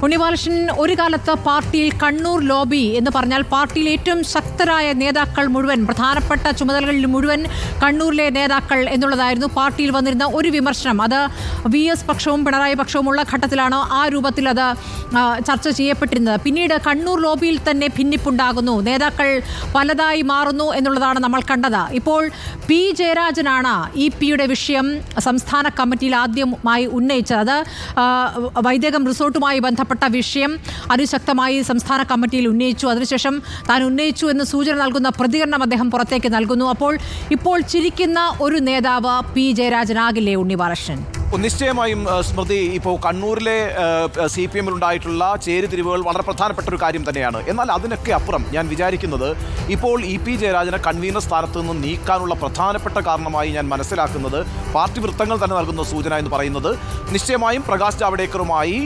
ഉണ്ണിബാലകൃഷ്ണൻ, ഒരു കാലത്ത് പാർട്ടിയിൽ കണ്ണൂർ ലോബി എന്ന് പറഞ്ഞാൽ പാർട്ടിയിൽ ഏറ്റവും ശക്തരായ നേതാക്കൾ മുഴുവൻ, പ്രധാനപ്പെട്ട ചുമതലകളിൽ മുഴുവൻ കണ്ണൂരിലെ നേതാക്കൾ എന്നുള്ളതായിരുന്നു പാർട്ടിയിൽ വന്നിരുന്ന ഒരു വിമർശനം. അത് VS പക്ഷവും പിണറായി പക്ഷവുമുള്ള ഘട്ടത്തിലാണ് ആ രൂപത്തിൽ അത് ചർച്ച ചെയ്യപ്പെട്ടിരുന്നത്. പിന്നീട് കണ്ണൂർ ലോബിയിൽ തന്നെ ഭിന്നിപ്പുണ്ടാകുന്നു, നേതാക്കൾ പലതായി മാറുന്നു എന്നുള്ളതാണ് നമ്മൾ കണ്ടത്. ഇപ്പോൾ പി ജയരാജനാണ് EP-യുടെ വിഷയം സംസ്ഥാന കമ്മിറ്റിയിൽ ആദ്യമായി ഉന്നയിച്ചത്. അത് വൈദേകം റിസോർട്ടുമായി ബന്ധപ്പെട്ട വിഷയം അതിശക്തമായി സംസ്ഥാന കമ്മിറ്റിയിൽ ഉന്നയിച്ചു. അതിനുശേഷം താൻ ഉന്നയിച്ചു എന്ന് സൂചന നൽകുന്ന പ്രതികരണം അദ്ദേഹം പുറത്തേക്ക് നൽകുന്നു. അപ്പോൾ ഇപ്പോൾ ചിരിക്കുന്ന ഒരു നേതാവ് പി ജയരാജനാകില്ലേ ഉണ്ണിബാലകൃഷ്ണൻ? നിശ്ചയമായും സ്മൃതി, ഇപ്പോൾ കണ്ണൂരിലെ CPM-ൽ ഉണ്ടായിട്ടുള്ള ചേരിതിരിവുകൾ വളരെ പ്രധാനപ്പെട്ട ഒരു കാര്യം തന്നെയാണ്. എന്നാൽ അതിനൊക്കെ അപ്പുറം ഞാൻ വിചാരിക്കുന്നത് ഇപ്പോൾ EP ജയരാജനെ കൺവീനർ സ്ഥാനത്ത് നിന്ന് നീക്കാനുള്ള പ്രധാനപ്പെട്ട കാരണമായി ഞാൻ മനസ്സിലാക്കുന്നത് പാർട്ടി വൃത്തങ്ങൾ തന്നെ നൽകുന്ന സൂചന എന്ന് പറയുന്നത് നിശ്ചയമായും പ്രകാശ് ജാവ്ദേക്കറുമായി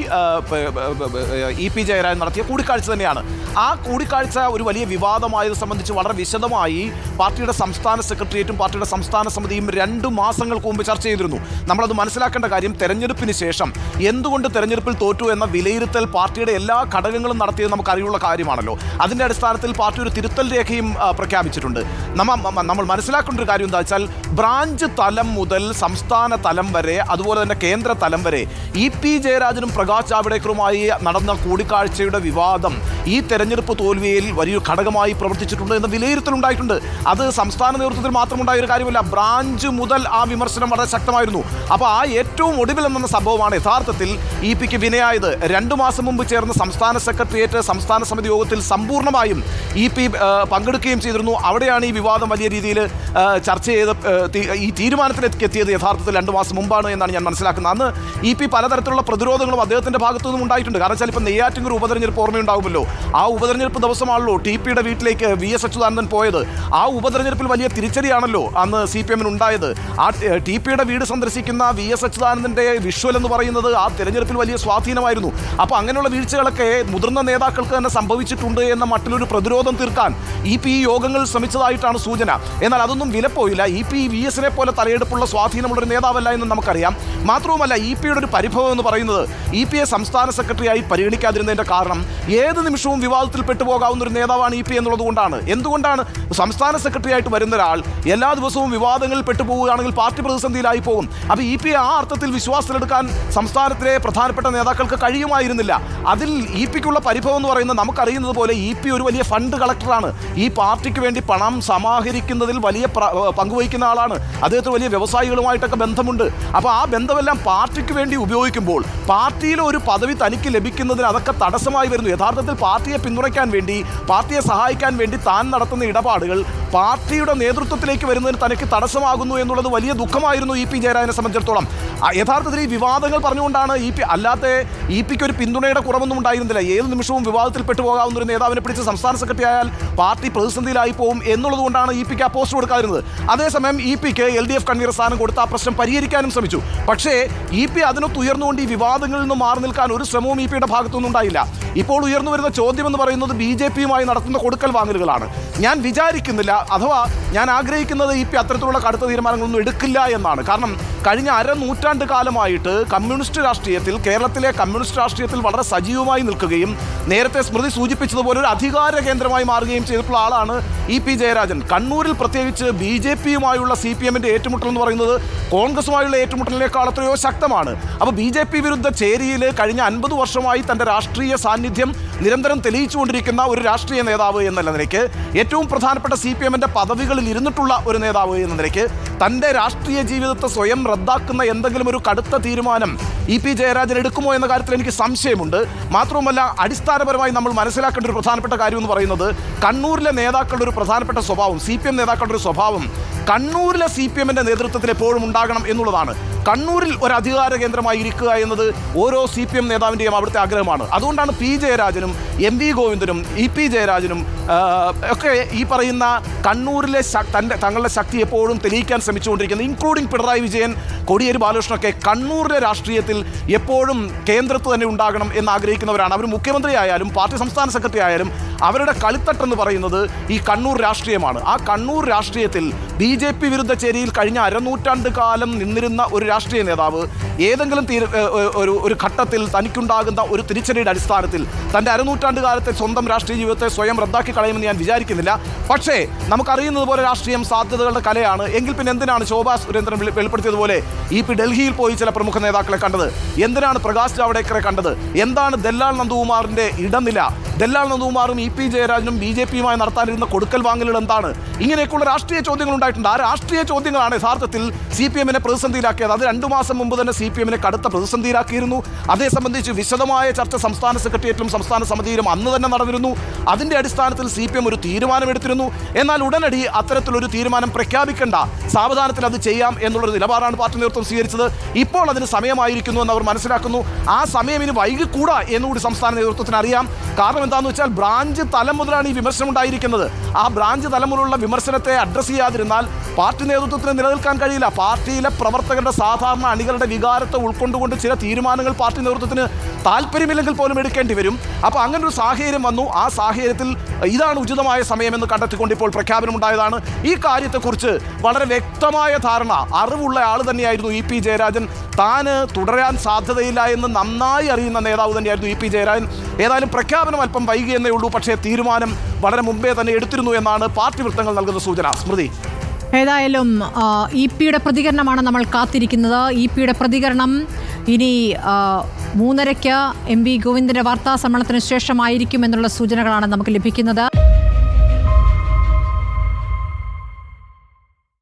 EP ജയരാജൻ നടത്തിയ കൂടിക്കാഴ്ച തന്നെയാണ്. ആ കൂടിക്കാഴ്ച ഒരു വലിയ വിവാദമായത് സംബന്ധിച്ച് വളരെ വിശദമായി പാർട്ടിയുടെ സംസ്ഥാന സെക്രട്ടേറിയറ്റും പാർട്ടിയുടെ സംസ്ഥാന സമിതിയും 2 മാസങ്ങൾക്ക് മുമ്പ് ചർച്ച ചെയ്തിരുന്നു. നമ്മളത് മനസ്സിലാക്കേണ്ട കാര്യം, തെരഞ്ഞെടുപ്പിന് ശേഷം എന്തുകൊണ്ട് തെരഞ്ഞെടുപ്പിൽ തോറ്റു എന്ന വിലയിരുത്തൽ പാർട്ടിയുടെ എല്ലാ ഘടകങ്ങളും നടത്തിയത് നമുക്കറിയുള്ള കാര്യമാണല്ലോ. അതിൻ്റെ അടിസ്ഥാനത്തിൽ പാർട്ടി ഒരു തിരുത്തൽ രേഖയും പ്രഖ്യാപിച്ചിട്ടുണ്ട്. നമ്മൾ മനസ്സിലാക്കേണ്ട ഒരു കാര്യം എന്താ വെച്ചാൽ, ബ്രാഞ്ച് തലം മുതൽ സംസ്ഥാന തലം വരെ, അതുപോലെ തന്നെ കേന്ദ്ര തലം വരെ EP ജയരാജനും പ്രകാശ് ജാവ്ദേക്കറുമായി നടന്ന കൂടിക്കാഴ്ചയുടെ വിവാദം ഈ തെരഞ്ഞെടുപ്പ് തോൽവിയിൽ വലിയൊരു ഘടകമായി പ്രവർത്തിച്ചിട്ടുണ്ട് എന്ന വിലയിരുത്തൽ ഉണ്ടായിട്ടുണ്ട്. അത് സംസ്ഥാന നേതൃത്വത്തിൽ മാത്രമുണ്ടായ ഒരു കാര്യമല്ല, ബ്രാഞ്ച് മുതൽ ആ വിമർശനം വളരെ ശക്തമായിരുന്നു. അപ്പോൾ ആ ഏറ്റവും ഒടുവിൽ എന്ന സംഭവമാണ് യഥാർത്ഥത്തിൽ EP-ക്ക് വിനയായത്. 2 മാസം മുമ്പ് ചേർന്ന സംസ്ഥാന സെക്രട്ടേറിയറ്റ് സംസ്ഥാന സമിതി യോഗത്തിൽ സമ്പൂർണ്ണമായും EP പങ്കെടുക്കുകയും ചെയ്തിരുന്നു. അവിടെയാണ് ഈ വിവാദം വലിയ രീതിയിൽ ചർച്ച ചെയ്ത് ഈ തീരുമാനത്തിലേക്ക് എത്തിയത് യഥാർത്ഥത്തിൽ 2 മാസം മുമ്പാണ് എന്നാണ് ഞാൻ മനസ്സിലാക്കുന്നത്. അന്ന് EP പലതരത്തിലുള്ള പ്രതിരോധങ്ങളും അദ്ദേഹത്തിൻ്റെ ഭാഗത്തു നിന്നും ഉണ്ടായിട്ടുണ്ട്. കാരണം വെച്ചാൽ ഇപ്പോൾ നെയ്യാറ്റിൻകര ഉപതെരഞ്ഞെടുപ്പ് ഓർമ്മയുണ്ടാകുമല്ലോ. ആ ഉപതെരഞ്ഞെടുപ്പ് ദിവസമാണല്ലോ TP-യുടെ വീട്ടിലേക്ക് VS അച്യുതാനന്ദൻ പോയത്. ആ ഉപതെരഞ്ഞെടുപ്പിൽ വലിയ തിരിച്ചടിയാണല്ലോ അന്ന് CPM-ന് ഉണ്ടായത്. ആ TP-യുടെ വീട് സന്ദർശിക്കുന്ന VS അച്യുതാനന്ദൻ്റെ വിഷ്വൽ എന്ന് പറയുന്നത് ആ തെരഞ്ഞെടുപ്പിൽ വലിയ സ്വാധീനമായിരുന്നു. അപ്പോൾ അങ്ങനെയുള്ള വീഴ്ചകളൊക്കെ മുതിർന്ന നേതാക്കൾക്ക് തന്നെ സംഭവിച്ചിട്ടുണ്ട് എന്ന മറ്റൊരു പ്രതിരോധം തീർക്കാൻ EP ഈ യോഗങ്ങൾ ശ്രമിച്ചതായിട്ടാണ് സൂചന. എന്നാൽ അതൊന്നും വിലപ്പോയില്ല. EP VS-നെ പോലെ തലയെടുപ്പുള്ള സ്വാധീനമുള്ളൊരു നേതാവല്ല എന്ന് നമുക്കറിയാം. മാത്രവുമല്ല, EP-യുടെ ഒരു പരിഭവം എന്ന് പറയുന്നത് EP-യെ സംസ്ഥാന സെക്രട്ടറിയായി പരിഗണിക്കാതിരുന്നതിൻ്റെ കാരണം ഏത് നിമിഷവും വിവാദത്തിൽ പെട്ടുപോകാവുന്ന ഒരു നേതാവാണ് EP എന്നുള്ളത് കൊണ്ടാണ്. എന്തുകൊണ്ടാണ് സംസ്ഥാന സെക്രട്ടറി ആയിട്ട് വരുന്ന ഒരാൾ എല്ലാ ദിവസവും വിവാദങ്ങളിൽ പെട്ടുപോവുകയാണെങ്കിൽ പാർട്ടി പ്രതിസന്ധിയിലായി പോകും. അപ്പോൾ EP-യെ ആ അർത്ഥത്തിൽ വിശ്വാസത്തിലെടുക്കാൻ സംസ്ഥാനത്തിലെ പ്രധാനപ്പെട്ട നേതാക്കൾക്ക് കഴിയുമായിരുന്നില്ല. അതിൽ EP-ക്കുള്ള പരിഭവം എന്ന് പറയുന്നത് നമുക്കറിയുന്നത് പോലെ EP ഒരു വലിയ ഫണ്ട് കളക്ടറാണ്. ഈ പാർട്ടിക്ക് വേണ്ടി പണം സമാഹരിക്കുന്നതിൽ വലിയ പങ്കുവഹിക്കുന്ന ആളാണ്. അദ്ദേഹത്തിന് വലിയ വ്യവസായികളുമായിട്ടൊക്കെ ബന്ധമുണ്ട്. അപ്പോൾ ആ ബന്ധമെല്ലാം പാർട്ടിക്ക് വേണ്ടി ഉപയോഗിക്കുമ്പോൾ പാർട്ടിയിലെ ഒരു പദവി തനിക്ക് ലഭിക്കുന്നതിന് അതൊക്കെ തടസ്സമായി വരുന്നു. യഥാർത്ഥത്തിൽ പാർട്ടിയെ പിന്തുണയ്ക്കാൻ വേണ്ടി, പാർട്ടിയെ സഹായിക്കാൻ വേണ്ടി താൻ നടത്തുന്ന ഇടപാടുകൾ പാർട്ടിയുടെ നേതൃത്വത്തിലേക്ക് വരുന്നതിന് തനിക്ക് തടസ്സമാകുന്നു എന്നുള്ളത് വലിയ ദുഃഖമായിരുന്നു EP ജയരാജനെ സംബന്ധിച്ചിടത്തോളം. യഥാർത്ഥത്തിൽ ഈ വിവാദങ്ങൾ പറഞ്ഞുകൊണ്ടാണ് അല്ലാതെ EP-ക്ക് ഒരു പിന്തുണയുടെ കുറവൊന്നും ഉണ്ടായിരുന്നില്ല. ഏത് നിമിഷവും വിവാദത്തിൽ പെട്ടുപോകാവുന്ന ഒരു നേതാവിനെ പിടിച്ച് സംസ്ഥാന സെക്രട്ടറി ആയാൽ പാർട്ടി പ്രതിസന്ധിയിലായി പോകും എന്നുള്ളത് കൊണ്ടാണ് EP-ക്ക് ആ പോസ്റ്റ് കൊടുക്കാതിരുന്നത്. അതേസമയം EP-ക്ക് LDF കൺവീനർ സ്ഥാനം കൊടുത്ത് ആ പ്രശ്നം പരിഹരിക്കാനും ശ്രമിച്ചു. പക്ഷേ EP അതിനൊത്ത് ഉയർന്നുകൊണ്ട് ഈ വിവാദങ്ങളിൽ നിന്ന് മാറി നിൽക്കാൻ ഒരു ശ്രമവും EP-യുടെ ഭാഗത്തുനിന്നും ഉണ്ടായില്ല. ഇപ്പോൾ ഉയർന്നു വരുന്ന ചോദ്യം എന്ന് പറയുന്നത് BJP-യുമായി നടത്തുന്ന കൊടുക്കൽ വാങ്ങലുകളാണ്. ഞാൻ വിചാരിക്കുന്നില്ല, അഥവാ ഞാൻ ആഗ്രഹിക്കുന്നത് EP അത്തരത്തിലുള്ള കടുത്ത തീരുമാനങ്ങളൊന്നും എടുക്കില്ല എന്നാണ്. കാരണം കഴിഞ്ഞ അരനൂറ്റാണ്ട് കാലമായിട്ട് കമ്മ്യൂണിസ്റ്റ് രാഷ്ട്രീയത്തിൽ, കേരളത്തിലെ കമ്മ്യൂണിസ്റ്റ് രാഷ്ട്രീയത്തിൽ വളരെ സജീവമായി നിൽക്കുകയും നേരത്തെ സ്മൃതി സൂചിപ്പിച്ചതുപോലെ ഒരു അധികാര കേന്ദ്രമായി മാറുകയും ചെയ്തിട്ടുള്ള ആളാണ് EP ജയരാജൻ. കണ്ണൂരിൽ പ്രത്യേകിച്ച് BJP-യുമായുള്ള CPM-ന്റെ ഏറ്റുമുട്ടൽ എന്ന് പറയുന്നത് കോൺഗ്രസുമായുള്ള ഏറ്റുമുട്ടലിനേക്കാൾ എത്രയോ ശക്തമാണ്. അപ്പോൾ BJP വിരുദ്ധ ചേരിയിൽ കഴിഞ്ഞ 50 വർഷമായി തൻ്റെ രാഷ്ട്രീയ സാന്നിധ്യം നിരന്തരം തെളിയിച്ചുകൊണ്ടിരിക്കുന്ന ഒരു രാഷ്ട്രീയ നേതാവ് എന്ന നിലയ്ക്ക്, ഏറ്റവും പ്രധാനപ്പെട്ട CPM-ന്റെ പദവികളിൽ ഇരുന്നിട്ടുള്ള ഒരു നേതാവ് എന്ന നിലയ്ക്ക്, തൻ്റെ രാഷ്ട്രീയ ജീവിതത്തെ സ്വയം റദ്ദാക്കുന്ന എന്തെങ്കിലും ഒരു കടുത്ത തീരുമാനം EP ജയരാജൻ എടുക്കുമോ എന്ന കാര്യത്തിൽ എനിക്ക് സംശയമുണ്ട്. മാത്രവുമല്ല, അടിസ്ഥാനപരമായി നമ്മൾ മനസ്സിലാക്കേണ്ട ഒരു പ്രധാനപ്പെട്ട കാര്യം എന്ന് പറയുന്നത് കണ്ണൂരിലെ നേതാക്കളുടെ ഒരു പ്രധാനപ്പെട്ട സ്വഭാവം, CPM നേതാക്കളുടെ ഒരു സ്വഭാവം കണ്ണൂരിലെ CPM-ന്റെ നേതൃത്വത്തിൽ എപ്പോഴും ഉണ്ടാകണം എന്നുള്ളതാണ്. കണ്ണൂരിൽ ഒരു അധികാര കേന്ദ്രമായി ഇരിക്കുക എന്നത് ഓരോ CPM നേതാവിൻ്റെയും അവിടുത്തെ ആഗ്രഹമാണ്. അതുകൊണ്ടാണ് P ജയരാജനും MV ഗോവിന്ദനും EP ജയരാജനും ഒക്കെ ഈ പറയുന്ന കണ്ണൂരിലെ തങ്ങളുടെ ശക്തി എപ്പോഴും തെളിയിക്കാൻ ശ്രമിച്ചുകൊണ്ടിരിക്കുന്നത്, ഇൻക്ലൂഡിംഗ് പിണറായി വിജയൻ, കോടിയേരി ബാലകൃഷ്ണനൊക്കെ കണ്ണൂരിലെ രാഷ്ട്രീയത്തിൽ എപ്പോഴും കേന്ദ്രത്ത് തന്നെ ഉണ്ടാകണം എന്ന് ആഗ്രഹിക്കുന്നവരാണ്. അവർ മുഖ്യമന്ത്രി ആയാലും പാർട്ടി സംസ്ഥാന സെക്രട്ടറി ആയാലും അവരുടെ കളിത്തട്ടെന്ന് പറയുന്നത് ഈ കണ്ണൂർ രാഷ്ട്രീയമാണ്. ആ കണ്ണൂർ രാഷ്ട്രീയത്തിൽ BJP വിരുദ്ധ ചേരിയിൽ കഴിഞ്ഞ അരനൂറ്റാണ്ട് കാലം നിന്നിരുന്ന ഒരു രാഷ്ട്രീയ നേതാവ് ഏതെങ്കിലും ഒരു ഘട്ടത്തിൽ തനിക്കുണ്ടാകുന്ന ഒരു തിരിച്ചടിയുടെ അടിസ്ഥാനത്തിൽ തൻ്റെ അരനൂറ്റാണ്ട് കാലത്തെ സ്വന്തം രാഷ്ട്രീയ ജീവിതത്തെ സ്വയം റദ്ദാക്കി കളയുമെന്ന് ഞാൻ വിചാരിക്കുന്നില്ല. പക്ഷേ നമുക്കറിയുന്നത് പോലെ രാഷ്ട്രീയം സാധ്യതകളുടെ കലയാണ്. എങ്കിൽ പിന്നെ എന്തിനാണ് ശോഭാ സുരേന്ദ്രൻ വെളിപ്പെടുത്തിയതുപോലെ EP ഡൽഹിയിൽ പോയി ചില പ്രമുഖ നേതാക്കളെ കണ്ടത്? എന്തിനാണ് പ്രകാശ് ജാവ്ദേക്കറെ കണ്ടത്? എന്താണ് ദല്ലാൽ നന്ദകുമാറിൻ്റെ ഇടനില? ദല്ലാൽ നന്ദകുമാറും EP ജയരാജനും BJPയുമായി നടത്താനിരുന്ന കൊടുക്കൽ വാങ്ങലുകൾ എന്താണ്? ഇങ്ങനെയൊക്കെയുള്ള രാഷ്ട്രീയ ചോദ്യങ്ങൾ ഉണ്ടായിട്ടുണ്ട്. ആ രാഷ്ട്രീയ ചോദ്യങ്ങളാണ് യഥാർത്ഥത്തിൽ CPM-നെ പ്രതിസന്ധിയിലാക്കിയത്. അത് 2 മാസം മുമ്പ് തന്നെ CPM-നെ കടുത്ത പ്രതിസന്ധിയിലാക്കിയിരുന്നു. അതേ സംബന്ധിച്ച് വിശദമായ ചർച്ച സംസ്ഥാന സെക്രട്ടേറിയറ്റിലും സംസ്ഥാന സമിതിയിലും അന്ന് തന്നെ നടന്നിരുന്നു. അതിൻ്റെ അടിസ്ഥാനത്തിൽ CPM ഒരു തീരുമാനമെടുത്തിരുന്നു. എന്നാൽ ഉടനടി അത്തരത്തിലൊരു തീരുമാനം പ്രഖ്യാപിക്കേണ്ട, സാവധാനത്തിൽ അത് ചെയ്യാം എന്നുള്ളൊരു നിലപാടാണ് പാർട്ടി നേതൃത്വം സ്വീകരിച്ചത്. ഇപ്പോൾ അതിന് സമയമായിരിക്കുന്നു എന്ന് അവർ മനസ്സിലാക്കുന്നു. ആ സമയം ഇനി വൈകിക്കൂടാ എന്നുകൂടി സംസ്ഥാന നേതൃത്വത്തിന് അറിയാം. കാരണം എന്താണെന്ന് വെച്ചാൽ ബ്രാഞ്ച് തലം മുതലാണ് ഈ വിമർശനം ഉണ്ടായിരിക്കുന്നത്. ആ ബ്രാഞ്ച് തലം മുതലുള്ള വിമർശനത്തെ അഡ്രസ്സ് ചെയ്യാതിരുന്നാൽ പാർട്ടി നേതൃത്വത്തിന് നിലനിൽക്കാൻ കഴിയില്ല. പാർട്ടിയിലെ പ്രവർത്തകരുടെ സാധാരണ അണികളുടെ വികാരത്തെ ഉൾക്കൊണ്ടുകൊണ്ട് ചില തീരുമാനങ്ങൾ പാർട്ടി നേതൃത്വത്തിന് താല്പര്യമില്ലെങ്കിൽ പോലും എടുക്കേണ്ടി വരും. അപ്പോൾ അങ്ങനൊരു സാഹചര്യം വന്നു. ആ സാഹചര്യത്തിൽ ഇതാണ് ഉചിതമായ സമയമെന്ന് കണ്ടെത്തിക്കൊണ്ട് ഇപ്പോൾ പ്രഖ്യാപനമുണ്ടായതാണ്. ഈ കാര്യത്തെക്കുറിച്ച് വളരെ വ്യക്തമായ ധാരണ, അറിവുള്ള ആൾ തന്നെയായിരുന്നു EP ജയരാജൻ. താന് തുടരാൻ സാധ്യതയില്ല എന്ന് നന്നായി അറിയുന്ന നേതാവ് തന്നെയായിരുന്നു EP ജയരാജൻ. ഏതായാലും പ്രഖ്യാപനം അല്പം വൈകിയെന്നേ ഉള്ളൂ. പക്ഷേ തീരുമാനം വളരെ മുമ്പേ തന്നെ എടുത്തിരുന്നു എന്നാണ് പാർട്ടി വൃത്തങ്ങൾ നൽകുന്ന സൂചന. സ്മൃതി, ഏതായാലും EP-യുടെ പ്രതികരണമാണ് നമ്മൾ കാത്തിരിക്കുന്നത്. EP-യുടെ പ്രതികരണം ഇനി 3:30 MV ഗോവിന്ദൻ്റെ വാർത്താ സമ്മേളനത്തിന് ശേഷമായിരിക്കും എന്നുള്ള സൂചനകളാണ് നമുക്ക് ലഭിക്കുന്നത്.